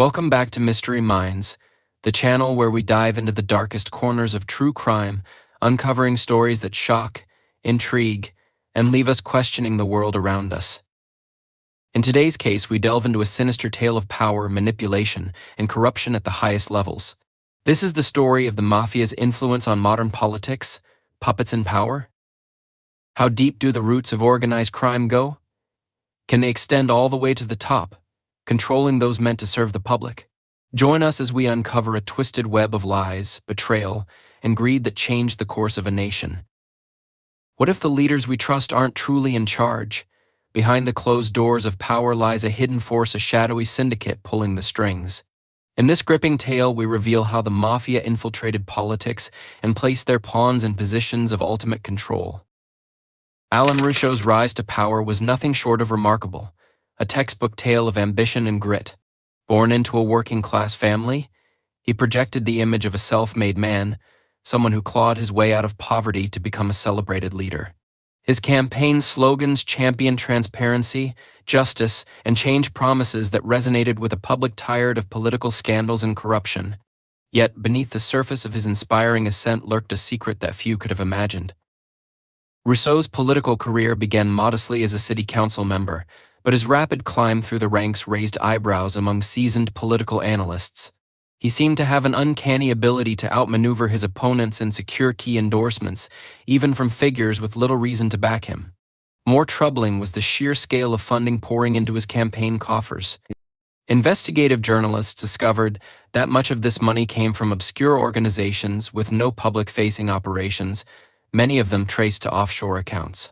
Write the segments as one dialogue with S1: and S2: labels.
S1: Welcome back to Mystery Minds, the channel where we dive into the darkest corners of true crime, uncovering stories that shock, intrigue, and leave us questioning the world around us. In today's case, we delve into a sinister tale of power, manipulation, and corruption at the highest levels. This is the story of the Mafia's influence on modern politics, puppets in power. How deep do the roots of organized crime go? Can they extend all the way to the top, controlling those meant to serve the public? Join us as we uncover a twisted web of lies, betrayal, and greed that changed the course of a nation. What if the leaders we trust aren't truly in charge? Behind the closed doors of power lies a hidden force, a shadowy syndicate pulling the strings. In this gripping tale, we reveal how the Mafia infiltrated politics and placed their pawns in positions of ultimate control. Alan Russo's rise to power was nothing short of remarkable, a textbook tale of ambition and grit. Born into a working-class family, he projected the image of a self-made man, someone who clawed his way out of poverty to become a celebrated leader. His campaign slogans championed transparency, justice, and change promises that resonated with a public tired of political scandals and corruption. Yet, beneath the surface of his inspiring ascent lurked a secret that few could have imagined. Russo's political career began modestly as a city council member, but his rapid climb through the ranks raised eyebrows among seasoned political analysts. He seemed to have an uncanny ability to outmaneuver his opponents and secure key endorsements, even from figures with little reason to back him. More troubling was the sheer scale of funding pouring into his campaign coffers. Investigative journalists discovered that much of this money came from obscure organizations with no public-facing operations, many of them traced to offshore accounts.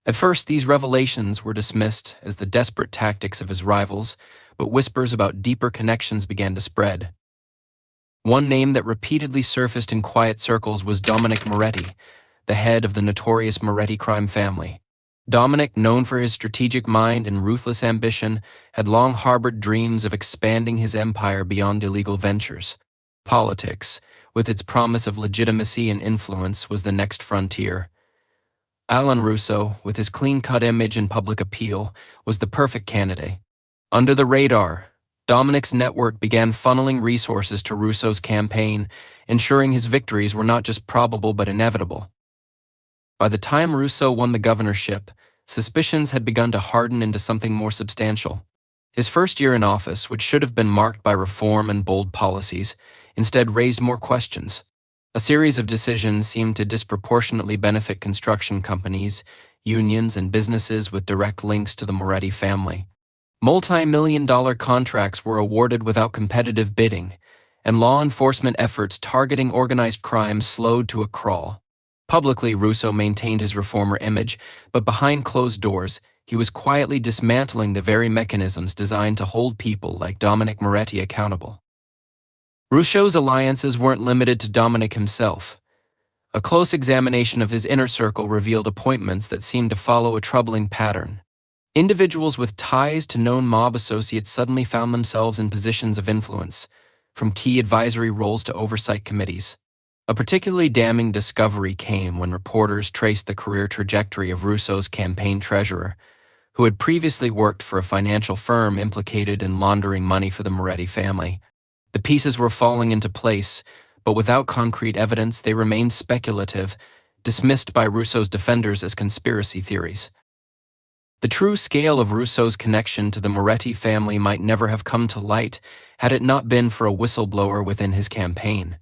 S1: At first, these revelations were dismissed as the desperate tactics of his rivals, but whispers about deeper connections began to spread. One name that repeatedly surfaced in quiet circles was Dominic Moretti, the head of the notorious Moretti crime family. Dominic, known for his strategic mind and ruthless ambition, had long harbored dreams of expanding his empire beyond illegal ventures. Politics, with its promise of legitimacy and influence, was the next frontier. Alan Russo, with his clean-cut image and public appeal, was the perfect candidate. Under the radar, Dominic's network began funneling resources to Russo's campaign, ensuring his victories were not just probable but inevitable. By the time Russo won the governorship, suspicions had begun to harden into something more substantial. His first year in office, which should have been marked by reform and bold policies, instead raised more questions. A series of decisions seemed to disproportionately benefit construction companies, unions, and businesses with direct links to the Moretti family. Multi-million-dollar contracts were awarded without competitive bidding, and law enforcement efforts targeting organized crime slowed to a crawl. Publicly, Russo maintained his reformer image, but behind closed doors, he was quietly dismantling the very mechanisms designed to hold people like Dominic Moretti accountable. Russo's alliances weren't limited to Dominic himself. A close examination of his inner circle revealed appointments that seemed to follow a troubling pattern. Individuals with ties to known mob associates suddenly found themselves in positions of influence, from key advisory roles to oversight committees. A particularly damning discovery came when reporters traced the career trajectory of Russo's campaign treasurer, who had previously worked for a financial firm implicated in laundering money for the Moretti family. The pieces were falling into place, but without concrete evidence, they remained speculative, dismissed by Russo's defenders as conspiracy theories. The true scale of Russo's connection to the Moretti family might never have come to light had it not been for a whistleblower within his campaign.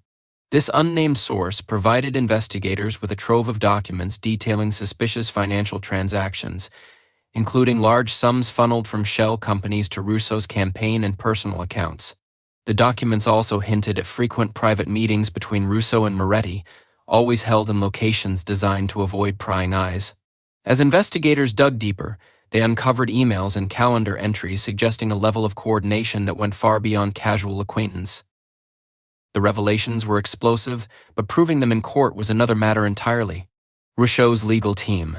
S1: This unnamed source provided investigators with a trove of documents detailing suspicious financial transactions, including large sums funneled from shell companies to Russo's campaign and personal accounts. The documents also hinted at frequent private meetings between Russo and Moretti, always held in locations designed to avoid prying eyes. As investigators dug deeper, they uncovered emails and calendar entries suggesting a level of coordination that went far beyond casual acquaintance. The revelations were explosive, but proving them in court was another matter entirely. Russo's legal team,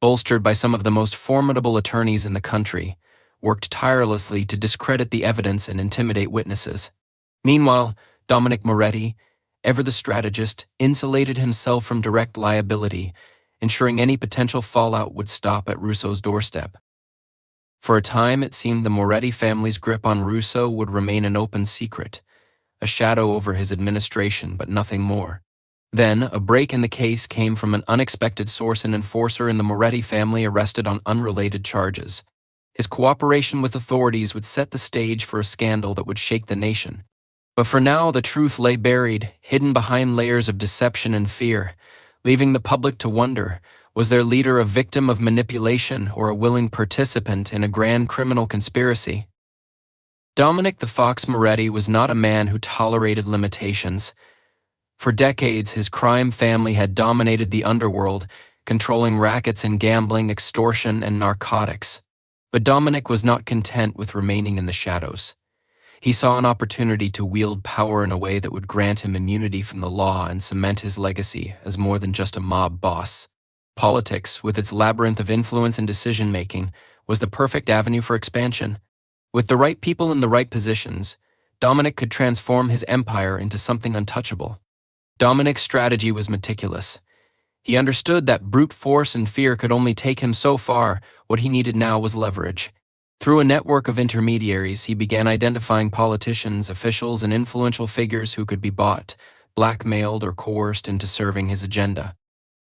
S1: bolstered by some of the most formidable attorneys in the country, worked tirelessly to discredit the evidence and intimidate witnesses. Meanwhile, Dominic Moretti, ever the strategist, insulated himself from direct liability, ensuring any potential fallout would stop at Russo's doorstep. For a time, it seemed the Moretti family's grip on Russo would remain an open secret, a shadow over his administration, but nothing more. Then, a break in the case came from an unexpected source. An enforcer in the Moretti family arrested on unrelated charges. His cooperation with authorities would set the stage for a scandal that would shake the nation. But for now, the truth lay buried, hidden behind layers of deception and fear, leaving the public to wonder, was their leader a victim of manipulation or a willing participant in a grand criminal conspiracy? Dominic the Fox Moretti was not a man who tolerated limitations. For decades, his crime family had dominated the underworld, controlling rackets in gambling, extortion, and narcotics. But Dominic was not content with remaining in the shadows. He saw an opportunity to wield power in a way that would grant him immunity from the law and cement his legacy as more than just a mob boss. Politics, with its labyrinth of influence and decision-making, was the perfect avenue for expansion. With the right people in the right positions, Dominic could transform his empire into something untouchable. Dominic's strategy was meticulous. He understood that brute force and fear could only take him so far. What he needed now was leverage. Through a network of intermediaries, he began identifying politicians, officials, and influential figures who could be bought, blackmailed, or coerced into serving his agenda.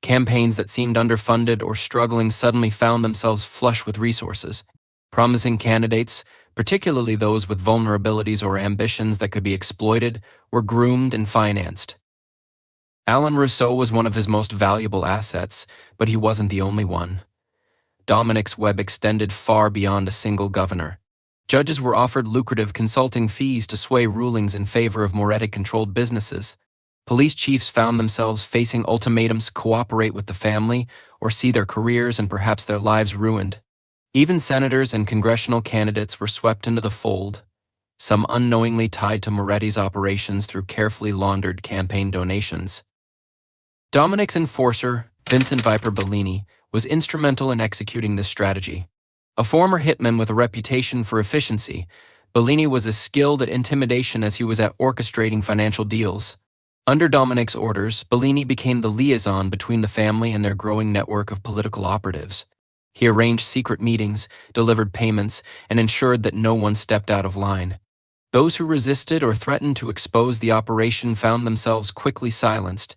S1: Campaigns that seemed underfunded or struggling suddenly found themselves flush with resources. Promising candidates, particularly those with vulnerabilities or ambitions that could be exploited, were groomed and financed. Alan Russo was one of his most valuable assets, but he wasn't the only one. Dominic's web extended far beyond a single governor. Judges were offered lucrative consulting fees to sway rulings in favor of Moretti-controlled businesses. Police chiefs found themselves facing ultimatums to cooperate with the family or see their careers and perhaps their lives ruined. Even senators and congressional candidates were swept into the fold, some unknowingly tied to Moretti's operations through carefully laundered campaign donations. Dominic's enforcer, Vincent Viper Bellini, was instrumental in executing this strategy. A former hitman with a reputation for efficiency, Bellini was as skilled at intimidation as he was at orchestrating financial deals. Under Dominic's orders, Bellini became the liaison between the family and their growing network of political operatives. He arranged secret meetings, delivered payments, and ensured that no one stepped out of line. Those who resisted or threatened to expose the operation found themselves quickly silenced,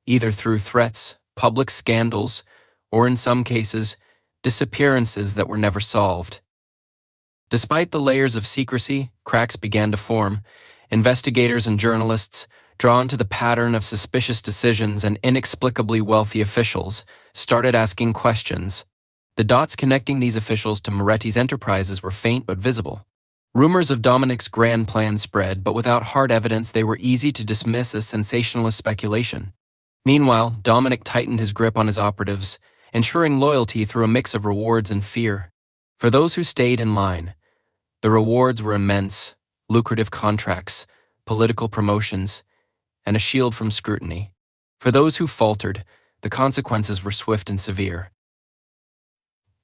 S1: either through threats, public scandals, or in some cases, disappearances that were never solved. Despite the layers of secrecy, cracks began to form. Investigators and journalists, drawn to the pattern of suspicious decisions and inexplicably wealthy officials, started asking questions. The dots connecting these officials to Moretti's enterprises were faint but visible. Rumors of Dominic's grand plan spread, but without hard evidence they were easy to dismiss as sensationalist speculation. Meanwhile, Dominic tightened his grip on his operatives, ensuring loyalty through a mix of rewards and fear. For those who stayed in line, the rewards were immense: lucrative contracts, political promotions, and a shield from scrutiny. For those who faltered, the consequences were swift and severe.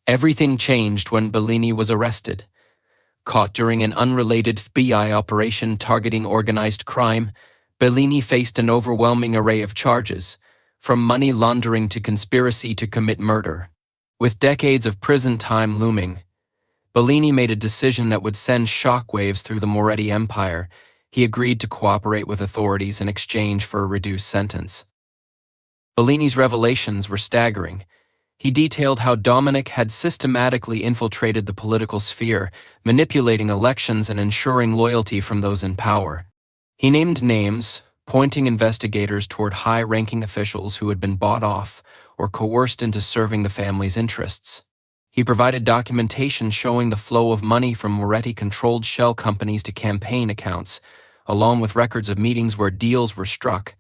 S1: Everything changed when Bellini was arrested. Caught during an unrelated FBI operation targeting organized crime, Bellini faced an overwhelming array of charges, from money laundering to conspiracy to commit murder. With decades of prison time looming, Bellini made a decision that would send shockwaves through the Moretti empire. He agreed to cooperate with authorities in exchange for a reduced sentence. Bellini's revelations were staggering. He detailed how Dominic had systematically infiltrated the political sphere, manipulating elections and ensuring loyalty from those in power. He named names, pointing investigators toward high-ranking officials who had been bought off or coerced into serving the family's interests. He provided documentation showing the flow of money from Moretti-controlled shell companies to campaign accounts, along with records of meetings where deals were struck.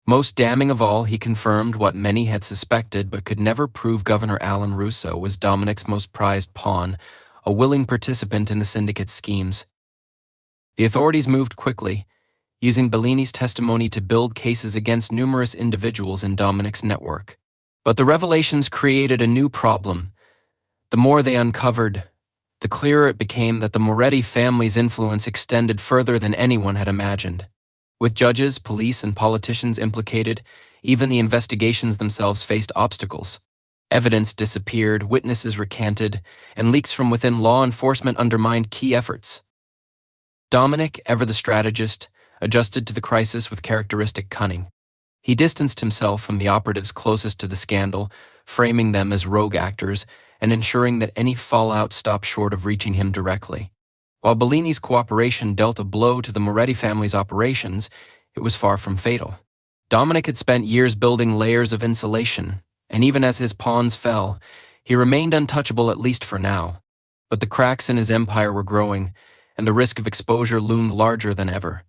S1: Most damning of all, he confirmed what many had suspected but could never prove. Governor Alan Russo was Dominic's most prized pawn, a willing participant in the syndicate's schemes. The authorities moved quickly, using Bellini's testimony to build cases against numerous individuals in Dominic's network. But the revelations created a new problem. The more they uncovered, the clearer it became that the Moretti family's influence extended further than anyone had imagined. With judges, police, and politicians implicated, even the investigations themselves faced obstacles. Evidence disappeared, witnesses recanted, and leaks from within law enforcement undermined key efforts. Dominic, ever the strategist, adjusted to the crisis with characteristic cunning. He distanced himself from the operatives closest to the scandal, framing them as rogue actors and ensuring that any fallout stopped short of reaching him directly. While Bellini's cooperation dealt a blow to the Moretti family's operations, it was far from fatal. Dominic had spent years building layers of insulation, and even as his pawns fell, he remained untouchable at least for now. But the cracks in his empire were growing, and the risk of exposure loomed larger than ever.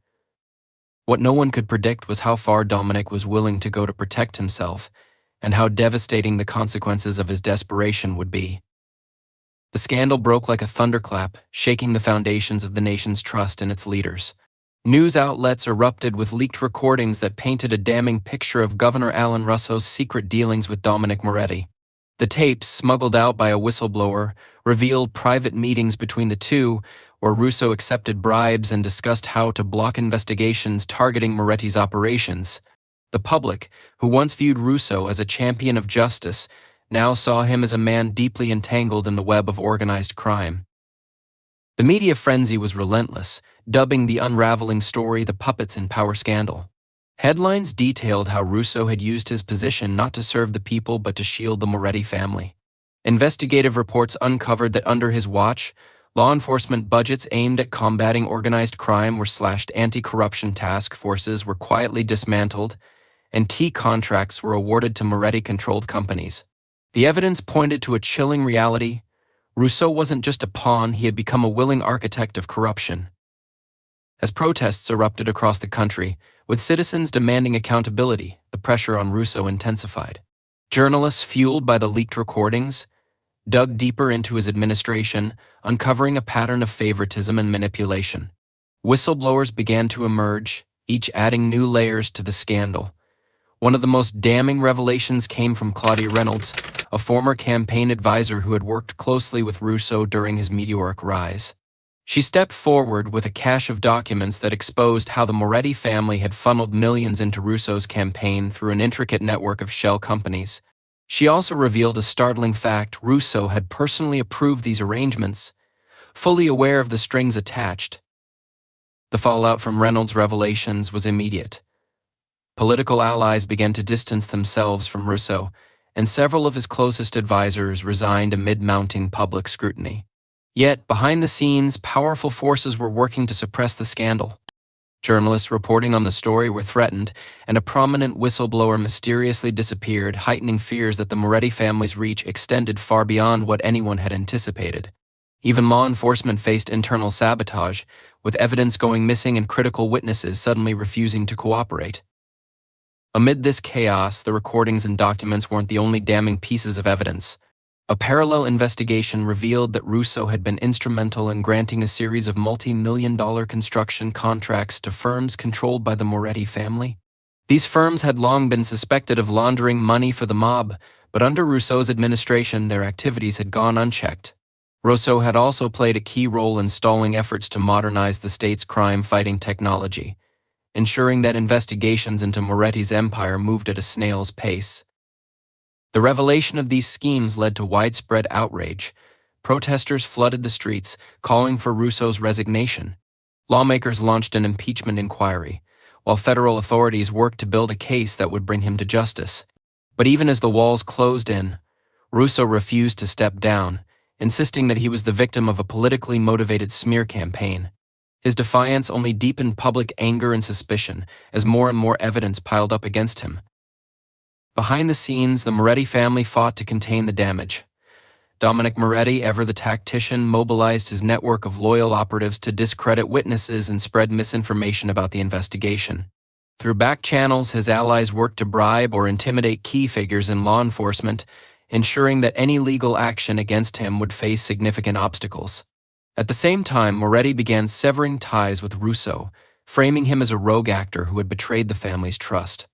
S1: What no one could predict was how far Dominic was willing to go to protect himself, and how devastating the consequences of his desperation would be. The scandal broke like a thunderclap, shaking the foundations of the nation's trust in its leaders. News outlets erupted with leaked recordings that painted a damning picture of Governor Alan Russo's secret dealings with Dominic Moretti. The tapes, smuggled out by a whistleblower, revealed private meetings between the two, where Russo accepted bribes and discussed how to block investigations targeting Moretti's operations. The public, who once viewed Russo as a champion of justice, now saw him as a man deeply entangled in the web of organized crime. The media frenzy was relentless, dubbing the unraveling story the puppets in power scandal. Headlines detailed how Russo had used his position not to serve the people but to shield the Moretti family. Investigative reports uncovered that under his watch, law enforcement budgets aimed at combating organized crime were slashed, anti-corruption task forces were quietly dismantled, and key contracts were awarded to Moretti-controlled companies. The evidence pointed to a chilling reality. Russo wasn't just a pawn, he had become a willing architect of corruption. As protests erupted across the country, with citizens demanding accountability, the pressure on Russo intensified. Journalists, fueled by the leaked recordings, dug deeper into his administration, uncovering a pattern of favoritism and manipulation. Whistleblowers began to emerge, each adding new layers to the scandal. One of the most damning revelations came from Claudia Reynolds, a former campaign advisor who had worked closely with Russo during his meteoric rise. She stepped forward with a cache of documents that exposed how the Moretti family had funneled millions into Russo's campaign through an intricate network of shell companies. She also revealed a startling fact: Russo had personally approved these arrangements, fully aware of the strings attached. The fallout from Reynolds' revelations was immediate. Political allies began to distance themselves from Russo, and several of his closest advisors resigned amid mounting public scrutiny. Yet, behind the scenes, powerful forces were working to suppress the scandal. Journalists reporting on the story were threatened, and a prominent whistleblower mysteriously disappeared, heightening fears that the Moretti family's reach extended far beyond what anyone had anticipated. Even law enforcement faced internal sabotage, with evidence going missing and critical witnesses suddenly refusing to cooperate. Amid this chaos, the recordings and documents weren't the only damning pieces of evidence. A parallel investigation revealed that Russo had been instrumental in granting a series of multi-million-dollar construction contracts to firms controlled by the Moretti family. These firms had long been suspected of laundering money for the mob, but under Russo's administration, their activities had gone unchecked. Russo had also played a key role in stalling efforts to modernize the state's crime-fighting technology, ensuring that investigations into Moretti's empire moved at a snail's pace. The revelation of these schemes led to widespread outrage. Protesters flooded the streets, calling for Russo's resignation. Lawmakers launched an impeachment inquiry, while federal authorities worked to build a case that would bring him to justice. But even as the walls closed in, Russo refused to step down, insisting that he was the victim of a politically motivated smear campaign. His defiance only deepened public anger and suspicion as more and more evidence piled up against him. Behind the scenes, the Moretti family fought to contain the damage. Dominic Moretti, ever the tactician, mobilized his network of loyal operatives to discredit witnesses and spread misinformation about the investigation. Through back channels, his allies worked to bribe or intimidate key figures in law enforcement, ensuring that any legal action against him would face significant obstacles. At the same time, Moretti began severing ties with Russo, framing him as a rogue actor who had betrayed the family's trust.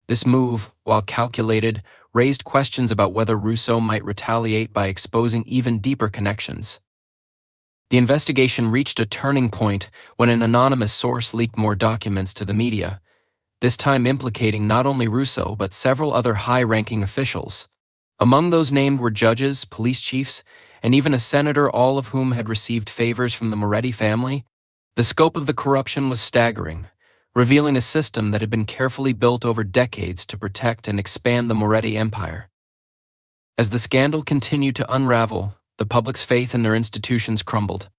S1: This move, while calculated, raised questions about whether Russo might retaliate by exposing even deeper connections. The investigation reached a turning point when an anonymous source leaked more documents to the media, this time implicating not only Russo but several other high-ranking officials. Among those named were judges, police chiefs, and even a senator, all of whom had received favors from the Moretti family. The scope of the corruption was staggering, revealing a system that had been carefully built over decades to protect and expand the Moretti empire. As the scandal continued to unravel, the public's faith in their institutions crumbled.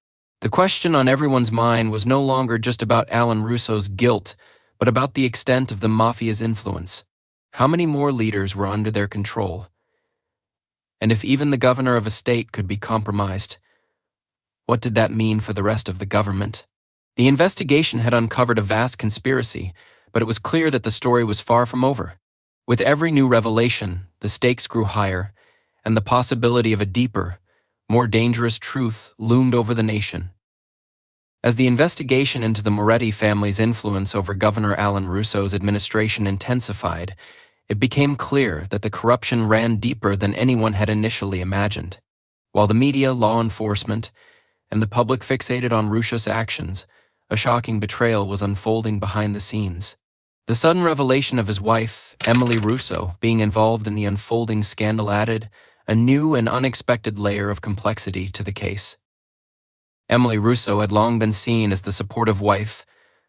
S1: The question on everyone's mind was no longer just about Alan Russo's guilt, but about the extent of the Mafia's influence. How many more leaders were under their control? And if even the governor of a state could be compromised, what did that mean for the rest of the government? The investigation had uncovered a vast conspiracy, but it was clear that the story was far from over. With every new revelation, the stakes grew higher, and the possibility of a deeper, more dangerous truth loomed over the nation. As the investigation into the Moretti family's influence over Governor Alan Russo's administration intensified, it became clear that the corruption ran deeper than anyone had initially imagined. While the media, law enforcement, and the public fixated on Russo's actions, a shocking betrayal was unfolding behind the scenes. The sudden revelation of his wife, Emily Russo, being involved in the unfolding scandal added a new and unexpected layer of complexity to the case. Emily Russo had long been seen as the supportive wife,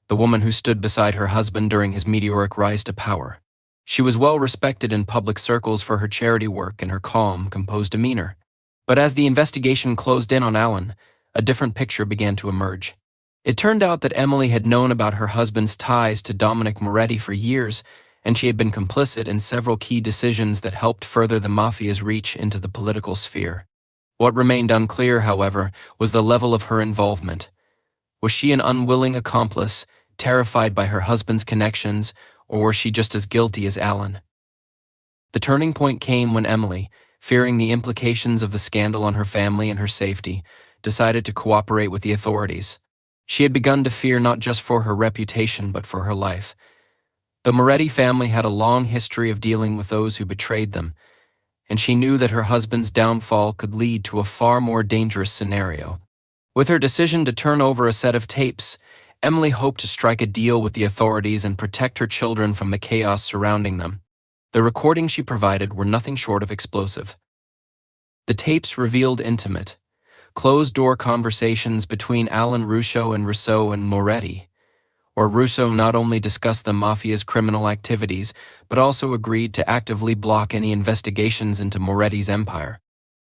S1: the woman who stood beside her husband during his meteoric rise to power. She was well respected in public circles for her charity work and her calm, composed demeanor. But as the investigation closed in on Alan, a different picture began to emerge. It turned out that Emily had known about her husband's ties to Dominic Moretti for years, and she had been complicit in several key decisions that helped further the Mafia's reach into the political sphere. What remained unclear, however, was the level of her involvement. Was she an unwilling accomplice, terrified by her husband's connections, or was she just as guilty as Alan? The turning point came when Emily, fearing the implications of the scandal on her family and her safety, decided to cooperate with the authorities. She had begun to fear not just for her reputation but for her life. The Moretti family had a long history of dealing with those who betrayed them, and she knew that her husband's downfall could lead to a far more dangerous scenario. With her decision to turn over a set of tapes, Emily hoped to strike a deal with the authorities and protect her children from the chaos surrounding them. The recordings she provided were nothing short of explosive. The tapes revealed intimate, closed-door conversations between Alan Russo and Moretti, where Russo not only discussed the Mafia's criminal activities, but also agreed to actively block any investigations into Moretti's empire.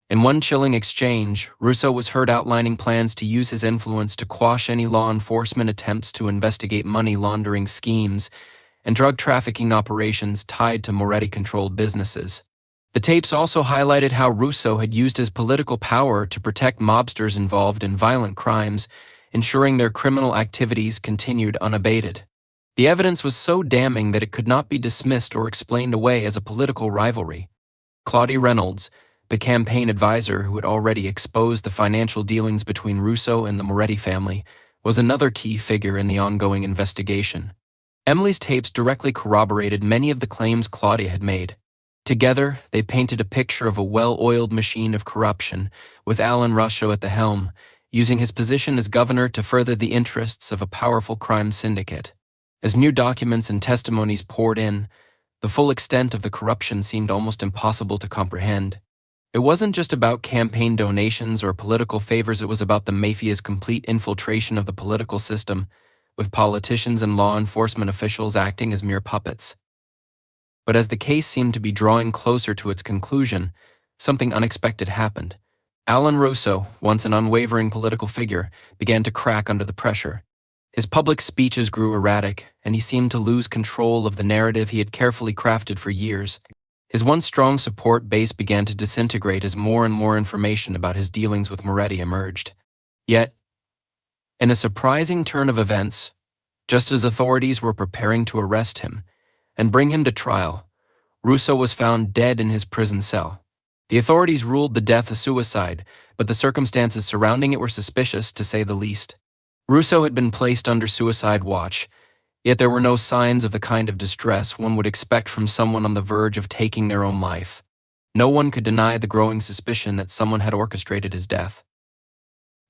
S1: In one chilling exchange, Russo was heard outlining plans to use his influence to quash any law enforcement attempts to investigate money laundering schemes and drug trafficking operations tied to Moretti-controlled businesses. The tapes also highlighted how Russo had used his political power to protect mobsters involved in violent crimes, ensuring their criminal activities continued unabated. The evidence was so damning that it could not be dismissed or explained away as a political rivalry. Claudia Reynolds, the campaign advisor who had already exposed the financial dealings between Russo and the Moretti family, was another key figure in the ongoing investigation. Emily's tapes directly corroborated many of the claims Claudia had made. Together, they painted a picture of a well-oiled machine of corruption, with Alan Russo at the helm, using his position as governor to further the interests of a powerful crime syndicate. As new documents and testimonies poured in, the full extent of the corruption seemed almost impossible to comprehend. It wasn't just about campaign donations or political favors, it was about the Mafia's complete infiltration of the political system, with politicians and law enforcement officials acting as mere puppets. But as the case seemed to be drawing closer to its conclusion, something unexpected happened. Alan Russo, once an unwavering political figure, began to crack under the pressure. His public speeches grew erratic, and he seemed to lose control of the narrative he had carefully crafted for years. His once strong support base began to disintegrate as more and more information about his dealings with Moretti emerged. Yet, in a surprising turn of events, just as authorities were preparing to arrest him and bring him to trial, Russo was found dead in his prison cell. The authorities ruled the death a suicide, but the circumstances surrounding it were suspicious, to say the least. Russo had been placed under suicide watch, yet there were no signs of the kind of distress one would expect from someone on the verge of taking their own life. No one could deny the growing suspicion that someone had orchestrated his death.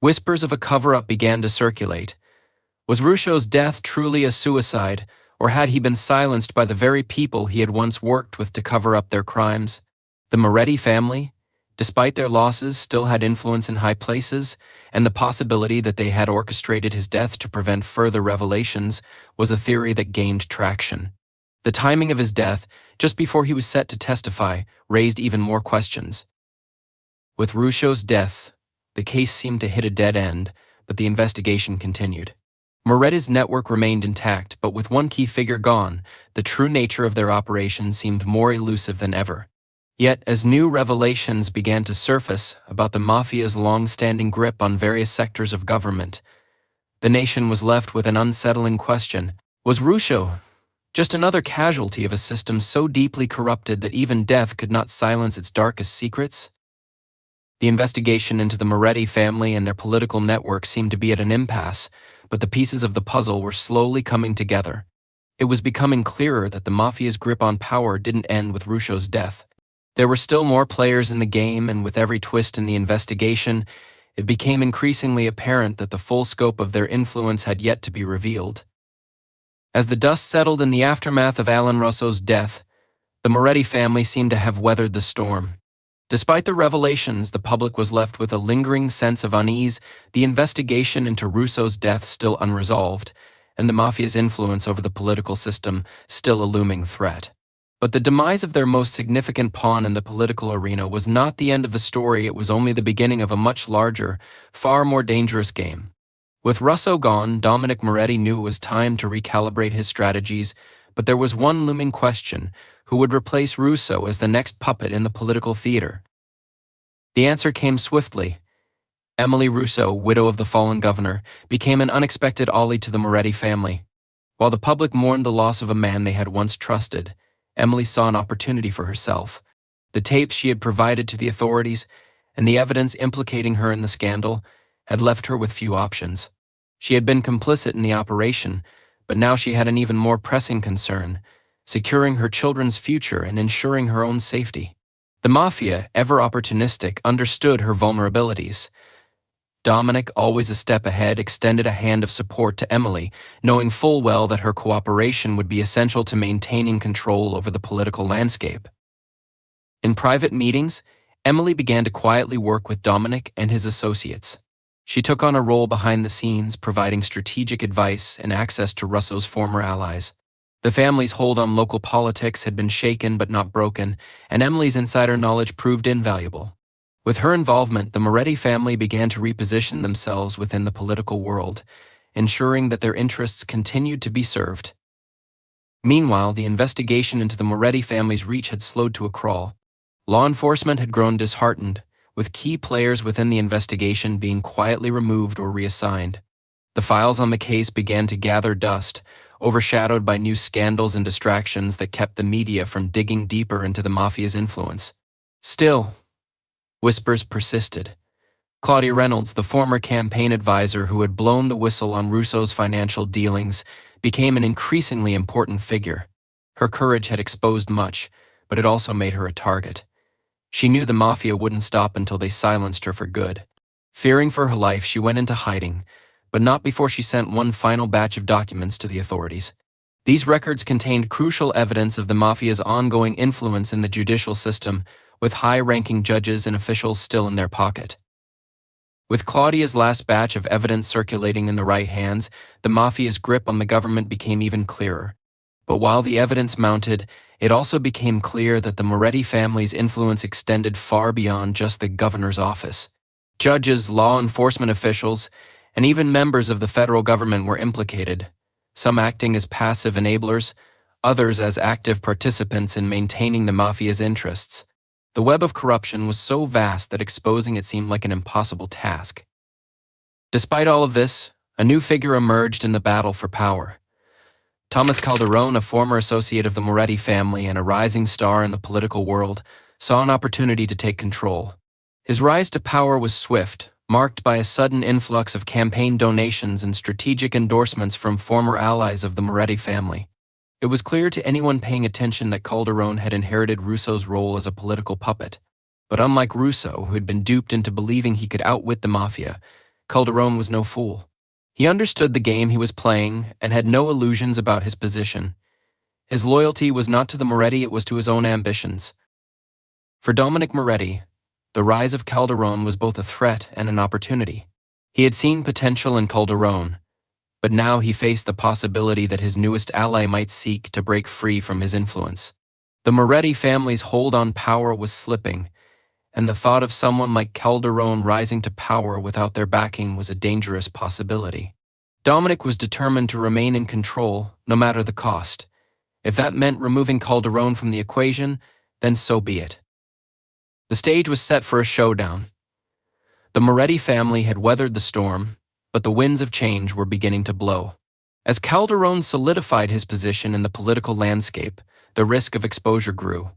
S1: Whispers of a cover-up began to circulate. Was Russo's death truly a suicide, or had he been silenced by the very people he had once worked with to cover up their crimes? The Moretti family, despite their losses, still had influence in high places, and the possibility that they had orchestrated his death to prevent further revelations was a theory that gained traction. The timing of his death, just before he was set to testify, raised even more questions. With Russo's death, the case seemed to hit a dead end, but the investigation continued. Moretti's network remained intact, but with one key figure gone, the true nature of their operation seemed more elusive than ever. Yet, as new revelations began to surface about the Mafia's long-standing grip on various sectors of government, the nation was left with an unsettling question. Was Russo just another casualty of a system so deeply corrupted that even death could not silence its darkest secrets? The investigation into the Moretti family and their political network seemed to be at an impasse, but the pieces of the puzzle were slowly coming together. It was becoming clearer that the Mafia's grip on power didn't end with Russo's death. There were still more players in the game, and with every twist in the investigation, it became increasingly apparent that the full scope of their influence had yet to be revealed. As the dust settled in the aftermath of Alan Russo's death, the Moretti family seemed to have weathered the storm. Despite the revelations, the public was left with a lingering sense of unease, the investigation into Russo's death still unresolved, and the Mafia's influence over the political system still a looming threat. But the demise of their most significant pawn in the political arena was not the end of the story. It was only the beginning of a much larger, far more dangerous game. With Russo gone, Dominic Moretti knew it was time to recalibrate his strategies, but there was one looming question: who would replace Russo as the next puppet in the political theater? The answer came swiftly. Emily Russo, widow of the fallen governor, became an unexpected ally to the Moretti family. While the public mourned the loss of a man they had once trusted, Emily saw an opportunity for herself. The tapes she had provided to the authorities and the evidence implicating her in the scandal had left her with few options. She had been complicit in the operation, but now she had an even more pressing concern: securing her children's future and ensuring her own safety. The Mafia, ever opportunistic, understood her vulnerabilities. Dominic, always a step ahead, extended a hand of support to Emily, knowing full well that her cooperation would be essential to maintaining control over the political landscape. In private meetings, Emily began to quietly work with Dominic and his associates. She took on a role behind the scenes, providing strategic advice and access to Russo's former allies. The family's hold on local politics had been shaken but not broken, and Emily's insider knowledge proved invaluable. With her involvement, the Moretti family began to reposition themselves within the political world, ensuring that their interests continued to be served. Meanwhile, the investigation into the Moretti family's reach had slowed to a crawl. Law enforcement had grown disheartened, with key players within the investigation being quietly removed or reassigned. The files on the case began to gather dust, overshadowed by new scandals and distractions that kept the media from digging deeper into the Mafia's influence. Still, whispers persisted. Claudia Reynolds, the former campaign advisor who had blown the whistle on Russo's financial dealings, became an increasingly important figure. Her courage had exposed much, but it also made her a target. She knew the Mafia wouldn't stop until they silenced her for good. Fearing for her life, she went into hiding, but not before she sent one final batch of documents to the authorities. These records contained crucial evidence of the Mafia's ongoing influence in the judicial system, with high-ranking judges and officials still in their pocket. With Claudia's last batch of evidence circulating in the right hands, the Mafia's grip on the government became even clearer. But while the evidence mounted, it also became clear that the Moretti family's influence extended far beyond just the governor's office. Judges, law enforcement officials, and even members of the federal government were implicated, some acting as passive enablers, others as active participants in maintaining the Mafia's interests. The web of corruption was so vast that exposing it seemed like an impossible task. Despite all of this, a new figure emerged in the battle for power. Thomas Calderone, a former associate of the Moretti family and a rising star in the political world, saw an opportunity to take control. His rise to power was swift, marked by a sudden influx of campaign donations and strategic endorsements from former allies of the Moretti family. It was clear to anyone paying attention that Calderone had inherited Russo's role as a political puppet. But unlike Russo, who had been duped into believing he could outwit the Mafia, Calderone was no fool. He understood the game he was playing and had no illusions about his position. His loyalty was not to the Moretti, it was to his own ambitions. For Dominic Moretti, the rise of Calderone was both a threat and an opportunity. He had seen potential in Calderone, but now he faced the possibility that his newest ally might seek to break free from his influence. The Moretti family's hold on power was slipping, and the thought of someone like Calderone rising to power without their backing was a dangerous possibility. Dominic was determined to remain in control, no matter the cost. If that meant removing Calderone from the equation, then so be it. The stage was set for a showdown. The Moretti family had weathered the storm, but the winds of change were beginning to blow. As Calderone solidified his position in the political landscape, the risk of exposure grew.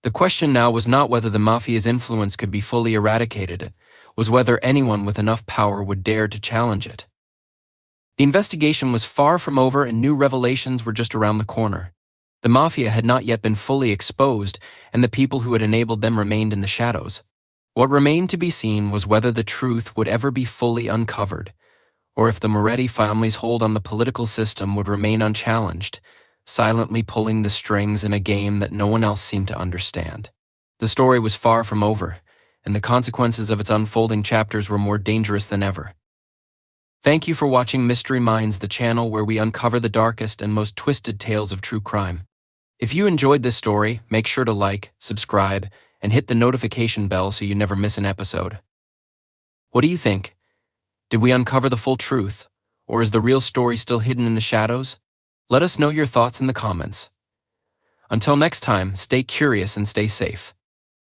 S1: The question now was not whether the Mafia's influence could be fully eradicated, it was whether anyone with enough power would dare to challenge it. The investigation was far from over and new revelations were just around the corner. The Mafia had not yet been fully exposed, and the people who had enabled them remained in the shadows. What remained to be seen was whether the truth would ever be fully uncovered, or if the Moretti family's hold on the political system would remain unchallenged, silently pulling the strings in a game that no one else seemed to understand. The story was far from over, and the consequences of its unfolding chapters were more dangerous than ever. Thank you for watching Mystery Minds, the channel where we uncover the darkest and most twisted tales of true crime. If you enjoyed this story, make sure to like, subscribe, and hit the notification bell so you never miss an episode. What do you think? Did we uncover the full truth, or is the real story still hidden in the shadows? Let us know your thoughts in the comments. Until next time, stay curious and stay safe.